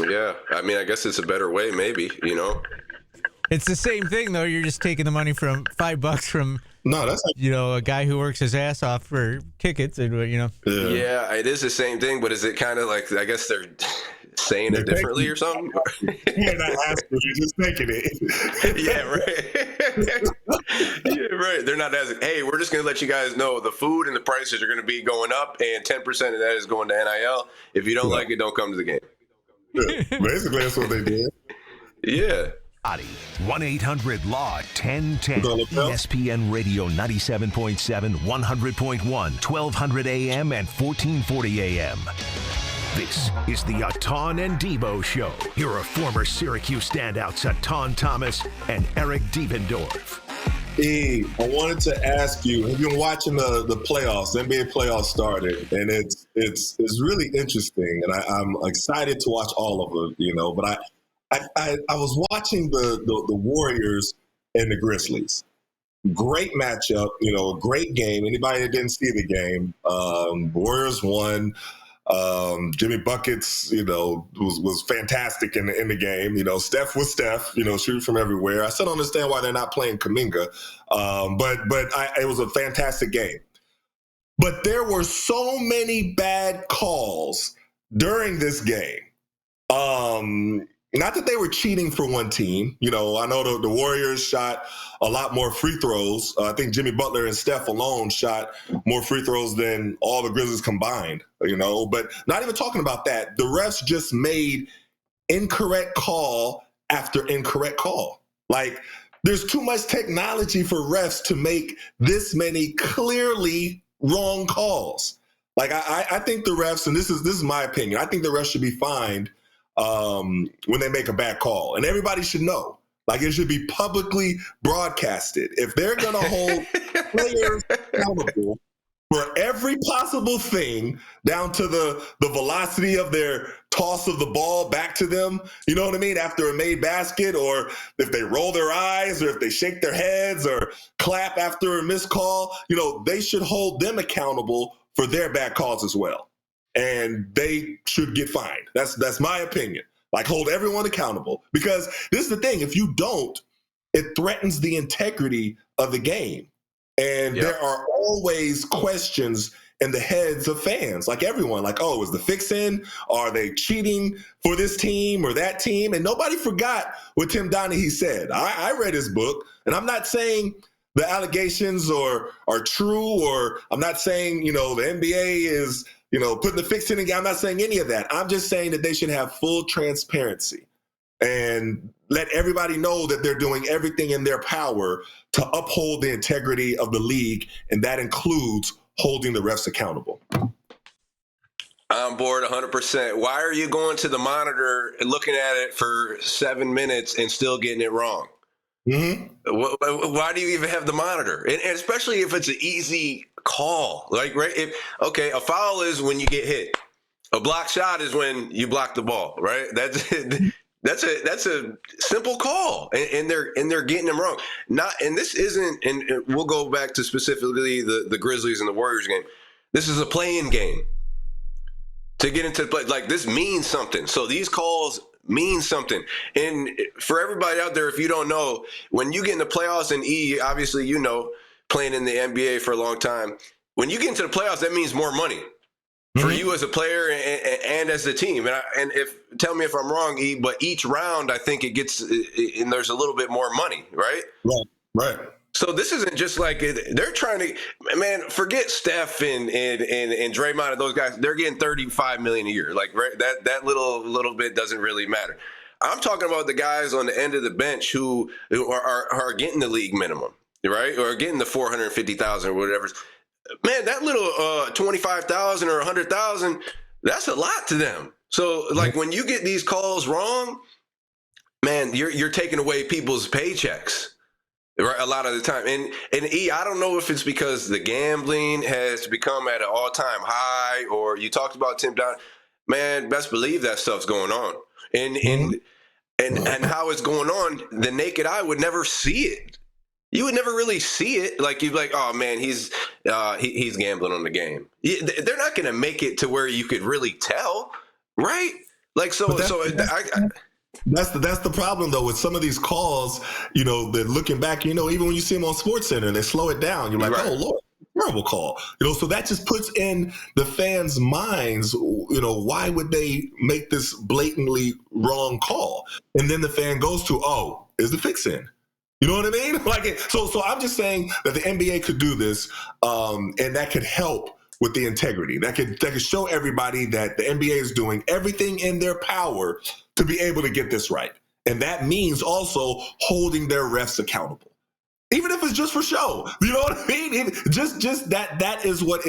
Speaker 3: Yeah. I mean, I guess it's a better way, maybe,
Speaker 8: It's the same thing, though. You're just taking the money from $5 from a guy who works his ass off for tickets, and
Speaker 3: Yeah, it is the same thing, but is it kind of like I guess they're saying it differently or something?
Speaker 7: You're not asking, you're just taking it.
Speaker 3: Yeah, right. Yeah, right. They're not asking. Hey, we're just going to let you guys know the food and the prices are going to be going up, and 10% of that is going to NIL. If you don't like it, don't come to the game.
Speaker 7: Yeah, basically, that's what they did.
Speaker 3: Yeah.
Speaker 6: 1-800-LAW-1010. ESPN Radio 97.7, 100.1, 1200 AM and 1440 AM. This is the Etan and Devo Show. Here are former Syracuse standouts Etan Thomas and Eric Devendorf.
Speaker 7: I wanted to ask you, have you been watching the playoffs? The NBA playoffs started, and it's really interesting, and I'm excited to watch all of them, but I was watching the Warriors and the Grizzlies. Great matchup, a great game. Anybody that didn't see the game, Warriors won. Jimmy Buckets, was fantastic in the game. Steph was Steph, shooting from everywhere. I still don't understand why they're not playing Kuminga, but it was a fantastic game. But there were so many bad calls during this game. Not that they were cheating for one team. I know the Warriors shot a lot more free throws. I think Jimmy Butler and Steph alone shot more free throws than all the Grizzlies combined, But not even talking about that. The refs just made incorrect call after incorrect call. Like, there's too much technology for refs to make this many clearly wrong calls. Like, I think the refs, and this is my opinion, I think the refs should be fined when they make a bad call. And everybody should know. Like, it should be publicly broadcasted. If they're going to hold players accountable for every possible thing, down to the velocity of their toss of the ball back to them, you know what I mean, after a made basket, or if they roll their eyes, or if they shake their heads, or clap after a missed call, they should hold them accountable for their bad calls as well. And they should get fined. That's my opinion. Like, hold everyone accountable. Because this is the thing. If you don't, it threatens the integrity of the game. And there are always questions in the heads of fans. Like, everyone. Like, oh, is the fix in? Are they cheating for this team or that team? And nobody forgot what Tim Donaghy said. I read his book. And I'm not saying the allegations are true, or I'm not saying, the NBA is putting the fix in again. I'm not saying any of that. I'm just saying that they should have full transparency and let everybody know that they're doing everything in their power to uphold the integrity of the league, and that includes holding the refs accountable.
Speaker 3: I'm bored 100%. Why are you going to the monitor and looking at it for 7 minutes and still getting it wrong?
Speaker 7: Mm-hmm.
Speaker 3: Why do you even have the monitor? And especially if it's an easy call, like, right? A foul is when you get hit. A block shot is when you block the ball, right? That's a simple call, and they're getting them wrong. And this isn't. And we'll go back to specifically the Grizzlies and the Warriors game. This is a play-in game. To get into play, like, this means something. So these calls mean something. And for everybody out there, if you don't know, when you get in the playoffs, and obviously, playing in the NBA for a long time, when you get into the playoffs, that means more money for you as a player and as a team. And tell me if I'm wrong, E, but each round, I think it gets, and there's a little bit more money, right?
Speaker 7: Right.
Speaker 3: So this isn't just like they're trying to, man, forget Steph and Draymond and those guys. They're getting $35 million a year. Like, right, that little bit doesn't really matter. I'm talking about the guys on the end of the bench who are getting the league minimum, right, or getting the $450,000 or whatever. Man, that little $25,000 or $100,000, that's a lot to them. So, like, when you get these calls wrong, man, you're taking away people's paychecks. Right, a lot of the time. And E, I don't know if it's because the gambling has become at an all-time high, or you talked about Tim Donaghy. Man, best believe that stuff's going on. And how it's going on, the naked eye would never see it. You would never really see it. Like, you'd be like, oh man, he's gambling on the game. They're not going to make it to where you could really tell, right? Like,
Speaker 7: That's the problem, though, with some of these calls, that looking back, even when you see them on SportsCenter and they slow it down, you're like, right. Oh, Lord, terrible call. So that just puts in the fans' minds, why would they make this blatantly wrong call? And then the fan goes to, oh, is the fix in? You know what I mean? Like, so I'm just saying that the NBA could do this, and that could help with the integrity. That could show everybody that the NBA is doing everything in their power to be able to get this right. And that means also holding their refs accountable. Even if it's just for show, you know what I mean? Just that is what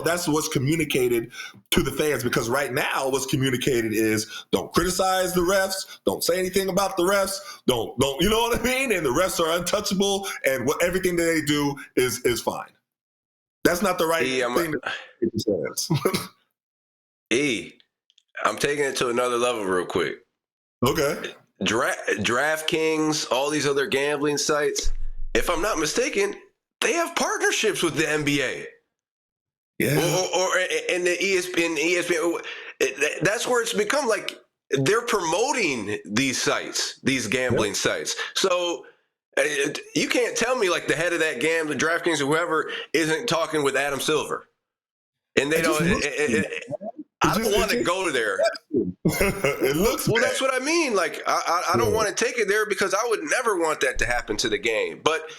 Speaker 7: that's what's communicated to the fans, because right now what's communicated is don't criticize the refs, don't say anything about the refs, don't, you know what I mean? And the refs are untouchable, and everything that they do is fine. That's not the right thing to
Speaker 3: say. I'm taking it to another level real quick.
Speaker 7: Okay.
Speaker 3: DraftKings, all these other gambling sites, if I'm not mistaken, they have partnerships with the NBA.
Speaker 7: Yeah.
Speaker 3: Or and the ESPN. That's where it's become like they're promoting these sites, these gambling sites. So you can't tell me like the head of that gambling, DraftKings or whoever, isn't talking with Adam Silver. And they don't. I don't want to go there.
Speaker 7: It looks
Speaker 3: well.
Speaker 7: bad.
Speaker 3: That's what I mean. Like, I don't want to take it there because I would never want that to happen to the game. But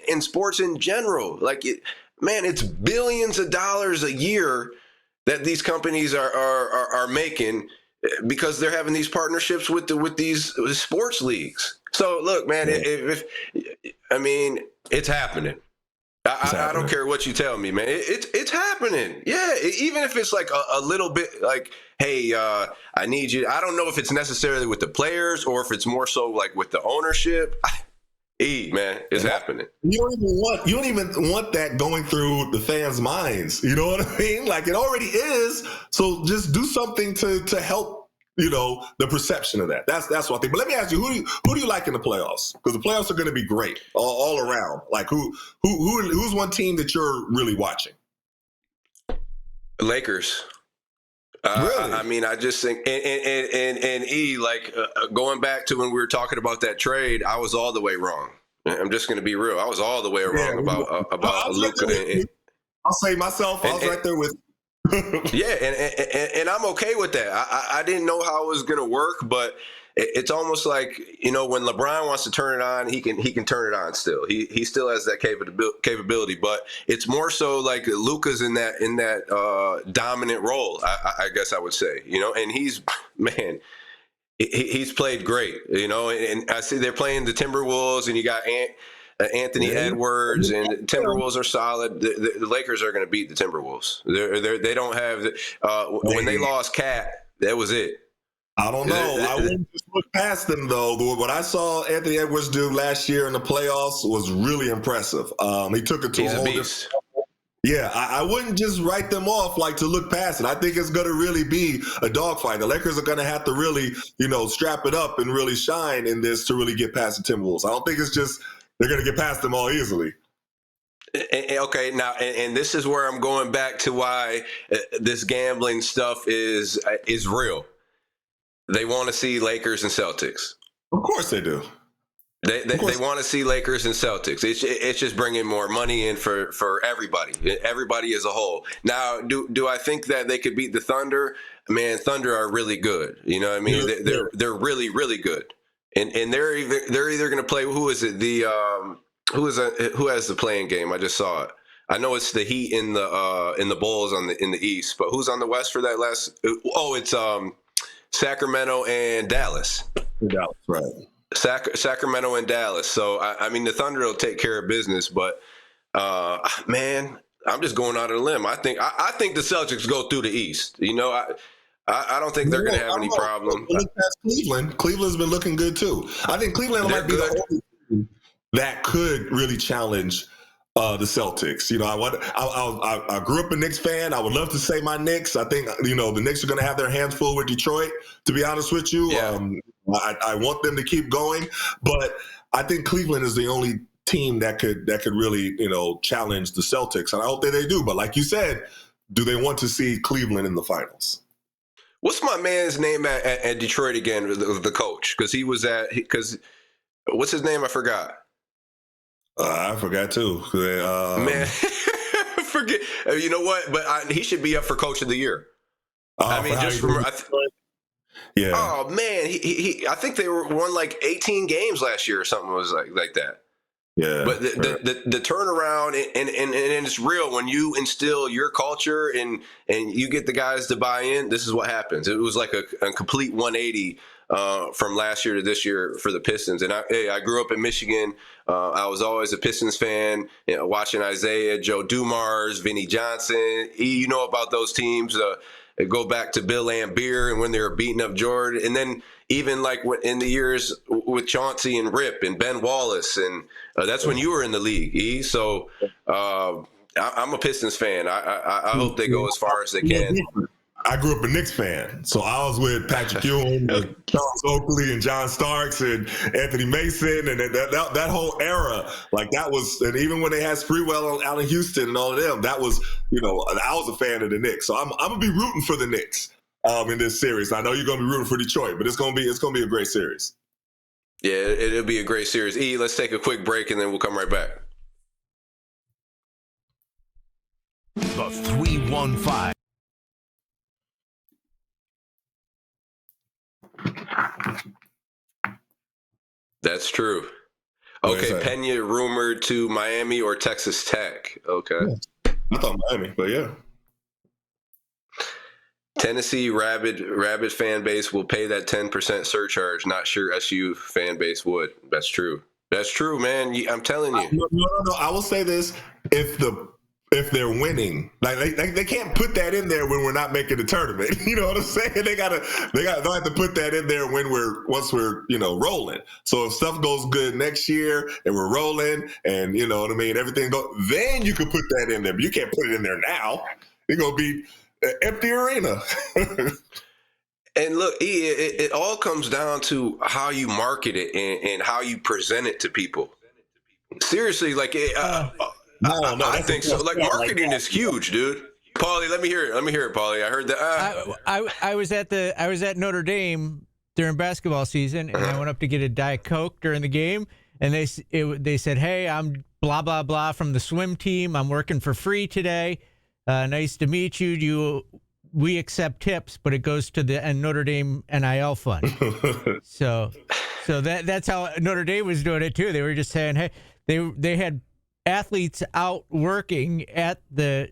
Speaker 3: in sports in general, like, it's billions of dollars a year that these companies are making because they're having these partnerships with these sports leagues. So look, man, if it's happening. I don't care what you tell me, man. It's happening. Yeah, even if it's like a little bit like, hey, I need you. I don't know if it's necessarily with the players or if it's more so like with the ownership. Man, it's happening.
Speaker 7: You don't even want that going through the fans' minds. You know what I mean? Like, it already is. So just do something to help. The perception of that. That's one thing. But let me ask you, who do you like in the playoffs? Because the playoffs are going to be great all around. Like, who's one team that you're really watching?
Speaker 3: Lakers.
Speaker 7: Really?
Speaker 3: I mean, I just think, going back to when we were talking about that trade, I was all the way wrong. I'm just going to be real. I was all the way wrong about Luka.
Speaker 7: I'll say myself, I was right there with.
Speaker 3: Yeah, and I'm okay with that. I didn't know how it was going to work, but it's almost like, when LeBron wants to turn it on, he can turn it on still. He still has that capability, but it's more so like Luka's in that dominant role, I guess I would say, and he's played great, and I see they're playing the Timberwolves, and you got Anthony Edwards, and Timberwolves are solid. The Lakers are going to beat the Timberwolves. They don't have when they lost Cat, that was it.
Speaker 7: I don't know. I wouldn't just look past them though. What I saw Anthony Edwards do last year in the playoffs was really impressive. He took it to a whole different level. Yeah, I wouldn't just write them off like to look past it. I think it's going to really be a dogfight. The Lakers are going to have to really, strap it up and really shine in this to really get past the Timberwolves. I don't think it's just they're going to get past them all easily.
Speaker 3: Okay, now, and this is where I'm going back to why this gambling stuff is real. They want to see Lakers and Celtics.
Speaker 7: Of course they do.
Speaker 3: They want to see Lakers and Celtics. It's just bringing more money in for everybody as a whole. Now, do I think that they could beat the Thunder? Man, Thunder are really good. You know what I mean? They're really, really good. And they're either going to play. Who is it? Who has the playing game? I just saw it. I know it's the Heat in the Bulls in the East, but who's on the West for that last? Oh, it's Sacramento and Dallas.
Speaker 7: Dallas, right?
Speaker 3: Sacramento and Dallas. So I mean, the Thunder will take care of business, but man, I'm just going out on a limb. I think the Celtics go through the East. I don't think they're going to have any problem.
Speaker 7: Look past Cleveland. Cleveland's been looking good too. I think Cleveland might be the only team that could really challenge the Celtics. I grew up a Knicks fan. I would love to say my Knicks. I think the Knicks are going to have their hands full with Detroit. To be honest with you, I want them to keep going, but I think Cleveland is the only team that could really challenge the Celtics, and I hope that they do. But like you said, do they want to see Cleveland in the finals?
Speaker 3: What's my man's name at Detroit again? The coach, because what's his name? I forgot.
Speaker 7: I forgot too.
Speaker 3: Man, forget. You know what? But he should be up for Coach of the Year. I mean, just from
Speaker 7: yeah.
Speaker 3: Oh man, he I think they won like 18 games last year or something was like that.
Speaker 7: Yeah.
Speaker 3: But the turnaround and it's real when you instill your culture and you get the guys to buy in. This is what happens. It was like a complete 180 from last year to this year for the Pistons. And I grew up in Michigan. I was always a Pistons fan, watching Isaiah, Joe Dumars, Vinnie Johnson. You know about those teams. Go back to Bill Laimbeer and when they were beating up Jordan. And then even like in the years with Chauncey and Rip and Ben Wallace. And that's when you were in the league, E. So I'm a Pistons fan. I hope they go as far as they can.
Speaker 7: I grew up a Knicks fan, so I was with Patrick Ewing, and Charles Oakley, and John Starks, and Anthony Mason, and that whole era. Like that was, and even when they had Sprewell out in Houston and all of them, that was, I was a fan of the Knicks. So I'm gonna be rooting for the Knicks in this series. I know you're gonna be rooting for Detroit, but it's gonna be a great series.
Speaker 3: Yeah, it'll be a great series. E, let's take a quick break and then we'll come right back.
Speaker 6: The 315.
Speaker 3: That's true. Okay, Pena rumored to Miami or Texas Tech. Okay.
Speaker 7: Yeah. I thought Miami, but yeah.
Speaker 3: Tennessee Rabid fan base will pay that 10% surcharge. Not sure SU fan base would. That's true. That's true, man. I'm telling you.
Speaker 7: No. I will say this: if they're winning, like they can't put that in there when we're not making the tournament. You know what I'm saying? They'll have to put that in there once we're rolling. So if stuff goes good next year and we're rolling and you know what I mean, everything goes, then you can put that in there. But you can't put it in there now. It's gonna be an empty arena.
Speaker 3: And look, it all comes down to how you market it and how you present it to people. Seriously, like I think so. Like marketing is huge, dude. Paulie, let me hear it. Paulie. I heard that.
Speaker 8: I was at Notre Dame during basketball season, and I went up to get a Diet Coke during the game, and they said, "Hey, I'm blah blah blah from the swim team. I'm working for free today. Nice to meet you. We accept tips, but it goes to the Notre Dame NIL fund." so that's how Notre Dame was doing it too. They were just saying, "Hey, they had athletes out working at the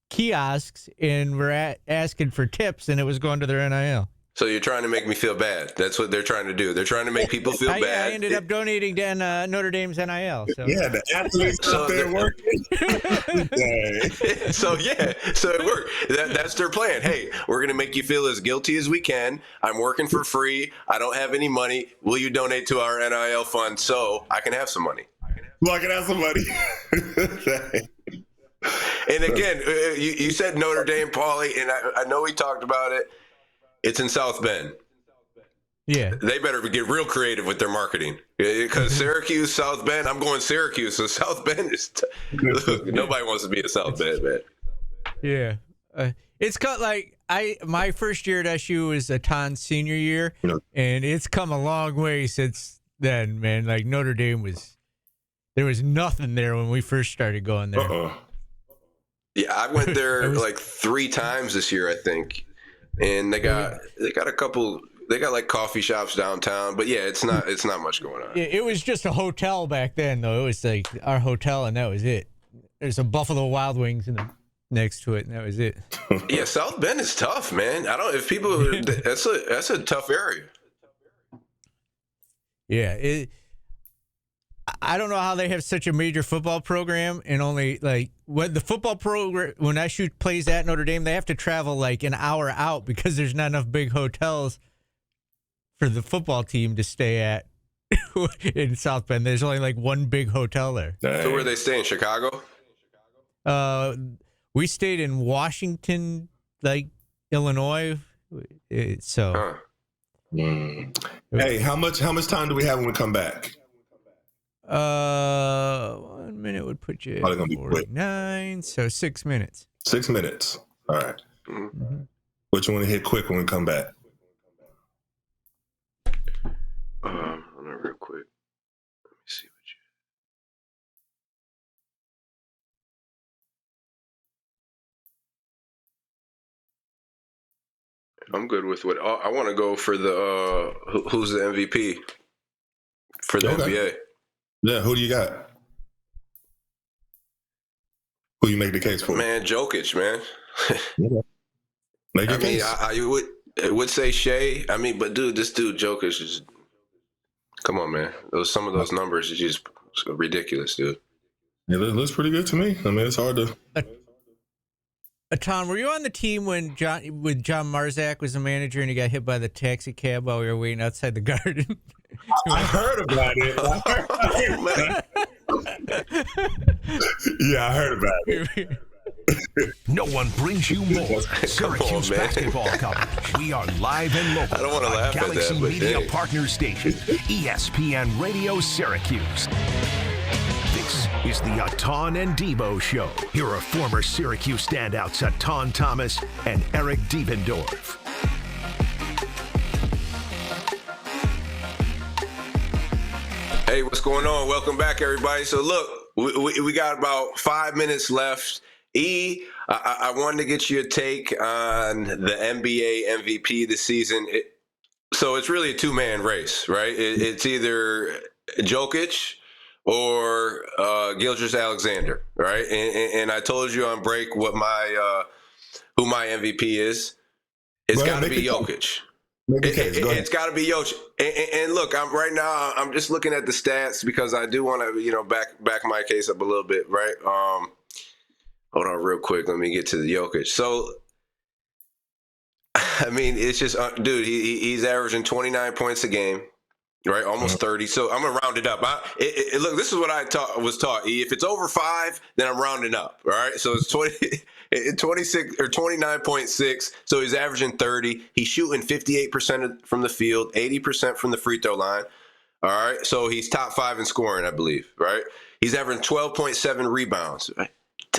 Speaker 8: kiosks and were asking for tips, and it was going to their NIL."
Speaker 3: So you're trying to make me feel bad. That's what they're trying to do. They're trying to make people feel bad.
Speaker 8: I ended up donating to Notre Dame's NIL. So.
Speaker 7: Yeah, the athletes out there working.
Speaker 3: So it worked. That's their plan. Hey, we're going to make you feel as guilty as we can. I'm working for free. I don't have any money. Will you donate to our NIL fund so I can have some money?
Speaker 7: Well, I can have some money.
Speaker 3: And again, you said Notre Dame, Paulie, and I know we talked about it. It's in South Bend.
Speaker 8: Yeah.
Speaker 3: They better get real creative with their marketing. Because Syracuse, South Bend, I'm going Syracuse. So South Bend is look, nobody wants to be in South Bend, man.
Speaker 8: Yeah. It's cut like my first year at SU was Etan's senior year, and it's come a long way since then, man. Like Notre Dame there was nothing there when we first started going there.
Speaker 3: Yeah, I went there like 3 times this year, I think. And they got a couple. They got like coffee shops downtown, but yeah, it's not much going on.
Speaker 8: It was just a hotel back then, though. It was like our hotel, and that was it. There's a Buffalo Wild Wings next to it, and that was it.
Speaker 3: Yeah, South Bend is tough, man. If people, that's a tough area.
Speaker 8: Yeah, I don't know how they have such a major football program and only like when the football program when SU plays at Notre Dame, they have to travel like an hour out because there's not enough big hotels for the football team to stay at in South Bend. There's only like one big hotel there.
Speaker 3: So where they stay in Chicago?
Speaker 8: We stayed in Washington, like Illinois.
Speaker 7: Hey, how much time do we have when we come back?
Speaker 8: 1 minute would put you at 49, so 6 minutes.
Speaker 7: 6 minutes. All right.
Speaker 8: Mm-hmm.
Speaker 7: What you want to hit quick when we come back?
Speaker 3: Real quick. Let me see what I'm good with what I want to go for the who's the MVP for the NBA.
Speaker 7: Yeah, who do you got? Who you make the case for?
Speaker 3: Man, Jokic, man.
Speaker 7: Make your case.
Speaker 3: would say Shea. I mean, but dude, this dude Jokic is. Come on, man. Some of those numbers is just ridiculous, dude.
Speaker 7: It looks pretty good to me. I mean, it's hard to.
Speaker 8: Tom, were you on the team when John Marzak was the manager and he got hit by the taxi cab while we were waiting outside the Garden?
Speaker 7: I heard about it. Yeah, I heard about it.
Speaker 6: No one brings you more Syracuse basketball coverage. We are live and local.
Speaker 3: I don't want to laugh at
Speaker 6: Galaxy
Speaker 3: that, but
Speaker 6: Media
Speaker 3: hey.
Speaker 6: Partner Station, ESPN Radio Syracuse. This is the Etan and Devo Show. Here are former Syracuse standouts Etan Thomas and Eric Devendorf.
Speaker 3: Hey, what's going on? Welcome back, everybody. So look, we got about 5 minutes left. I wanted to get you a take on the NBA MVP this season. So it's really a two-man race, right? It's either Jokic or Gilgeous-Alexander, right? And I told you on break what who my MVP is. It's got to be Jokic. It's got to be Jokic. And look, I'm just looking at the stats because I do want to, back my case up a little bit, right? Hold on real quick. Let me get to the Jokic. So, I mean, it's just, dude, he's averaging 29 points a game, right? Almost 30. So I'm going to round it up. Look, this is what I was taught. If it's over 5, then I'm rounding up, all right? So it's 26 or 29.6. So he's averaging 30. He's shooting 58% from the field, 80% from the free throw line, all right? So he's top 5 in scoring, I believe, right? He's averaging 12.7 rebounds, right?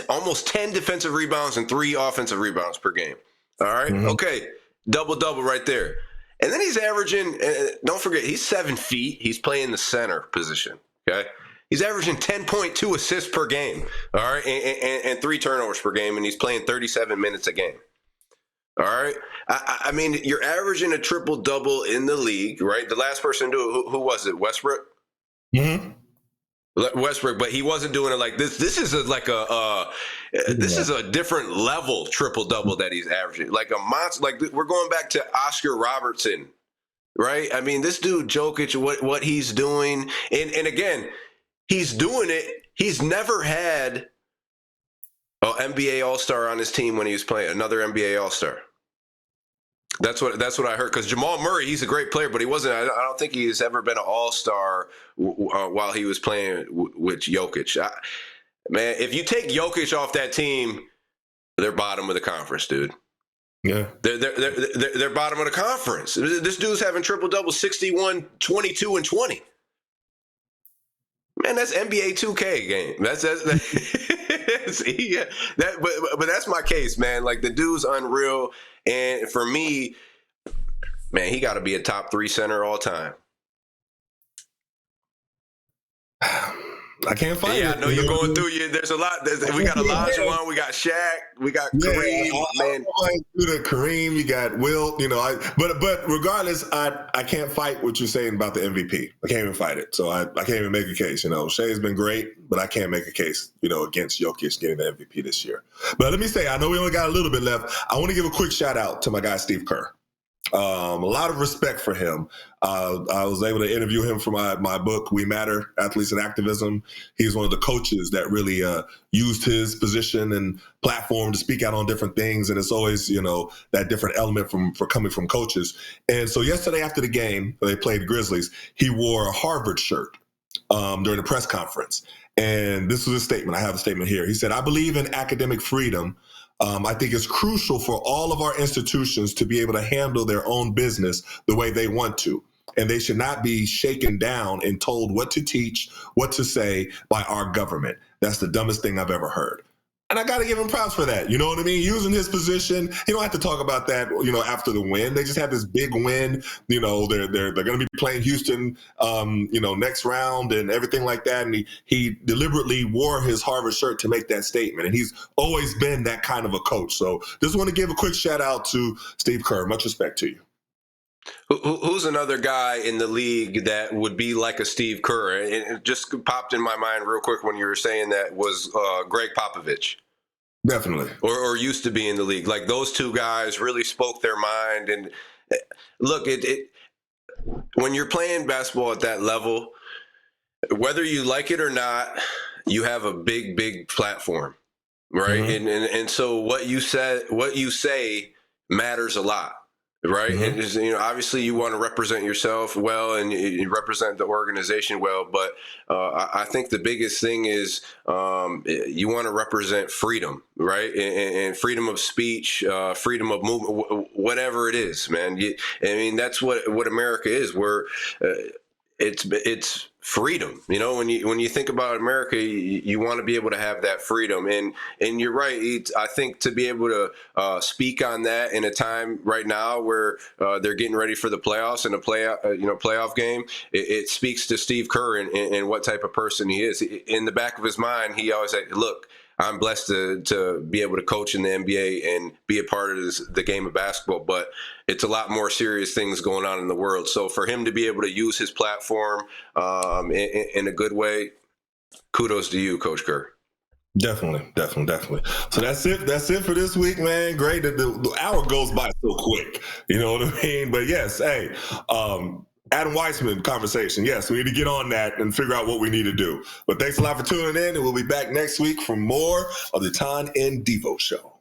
Speaker 3: Almost 10 defensive rebounds and 3 offensive rebounds per game. All right. Mm-hmm. Okay. Double right there. And then he's averaging, don't forget, he's 7 feet. He's playing the center position. Okay. He's averaging 10.2 assists per game. All right. And 3 turnovers per game. And he's playing 37 minutes a game. All right. I mean, you're averaging a triple double in the league, right? The last person to do it, who was it? Westbrook?
Speaker 7: Mm-hmm.
Speaker 3: Westbrook, but he wasn't doing it like this. This is this is a different level triple double that he's averaging, like a monster. Like we're going back to Oscar Robertson, right? I mean, this dude Jokic, what he's doing, and again, he's doing it. He's never had an NBA All-Star on his team when he was playing. Another NBA All-Star. That's what I heard. Because Jamal Murray, he's a great player, but he wasn't. I don't think he's ever been an all-star while he was playing with Jokic. Man, if you take Jokic off that team, they're bottom of the conference, dude.
Speaker 7: Yeah,
Speaker 3: they're bottom of the conference. This dude's having triple double, 61, 22, and 20. Man, that's NBA 2K game. That's but that's my case, man. Like the dude's unreal. And for me, man, he got to be a top 3 center all time.
Speaker 7: I can't find it.
Speaker 3: Yeah, I know you're going through. There's a lot. We got Olajuwon, we got Shaq, we got Kareem. Man,
Speaker 7: Kareem, you got Will. But regardless, I can't fight what you're saying about the MVP. I can't even fight it. So I can't even make a case. Shea's been great, but I can't make a case, against Jokic getting the MVP this year. But let me say, I know we only got a little bit left. I want to give a quick shout out to my guy Steve Kerr. A lot of respect for him. I was able to interview him for my book, We Matter, Athletes and Activism. He's one of the coaches that really used his position and platform to speak out on different things. And it's always, that different element for coming from coaches. And so yesterday after the game, they played Grizzlies, he wore a Harvard shirt during the press conference. And this was a statement. I have a statement here. He said, "I believe in academic freedom. I think it's crucial for all of our institutions to be able to handle their own business the way they want to. And they should not be shaken down and told what to teach, what to say by our government. That's the dumbest thing I've ever heard." And I got to give him props for that. You know what I mean? Using his position, he don't have to talk about that, after the win. They just had this big win. They're going to be playing Houston, next round and everything like that. And he deliberately wore his Harvard shirt to make that statement. And he's always been that kind of a coach. So just want to give a quick shout out to Steve Kerr. Much respect to you.
Speaker 3: Who's another guy in the league that would be like a Steve Kerr? It just popped in my mind real quick when you were saying that was Greg Popovich.
Speaker 7: Definitely.
Speaker 3: Or used to be in the league. Like those two guys really spoke their mind. And look, when you're playing basketball at that level, whether you like it or not, you have a big platform, right?
Speaker 7: Mm-hmm.
Speaker 3: And so what you say matters a lot. Right.
Speaker 7: Mm-hmm.
Speaker 3: And obviously you want to represent yourself well and you represent the organization well. But I think the biggest thing is you want to represent freedom. Right. And freedom of speech, freedom of movement, whatever it is, man. That's what America is. It's freedom. When you think about America, you want to be able to have that freedom. And you're right. I think to be able to speak on that in a time right now where they're getting ready for the playoffs and a playoff game, it speaks to Steve Kerr and what type of person he is. In the back of his mind, he always said, look, I'm blessed to be able to coach in the NBA and be a part of the game of basketball, but it's a lot more serious things going on in the world. So for him to be able to use his platform in a good way, kudos to you, Coach Kerr.
Speaker 7: Definitely. So that's it for this week, man. Great that the hour goes by so quick. You know what I mean? But yes, hey, Adam Weitsman conversation. Yes, we need to get on that and figure out what we need to do. But thanks a lot for tuning in, and we'll be back next week for more of the Etan and Devo Show.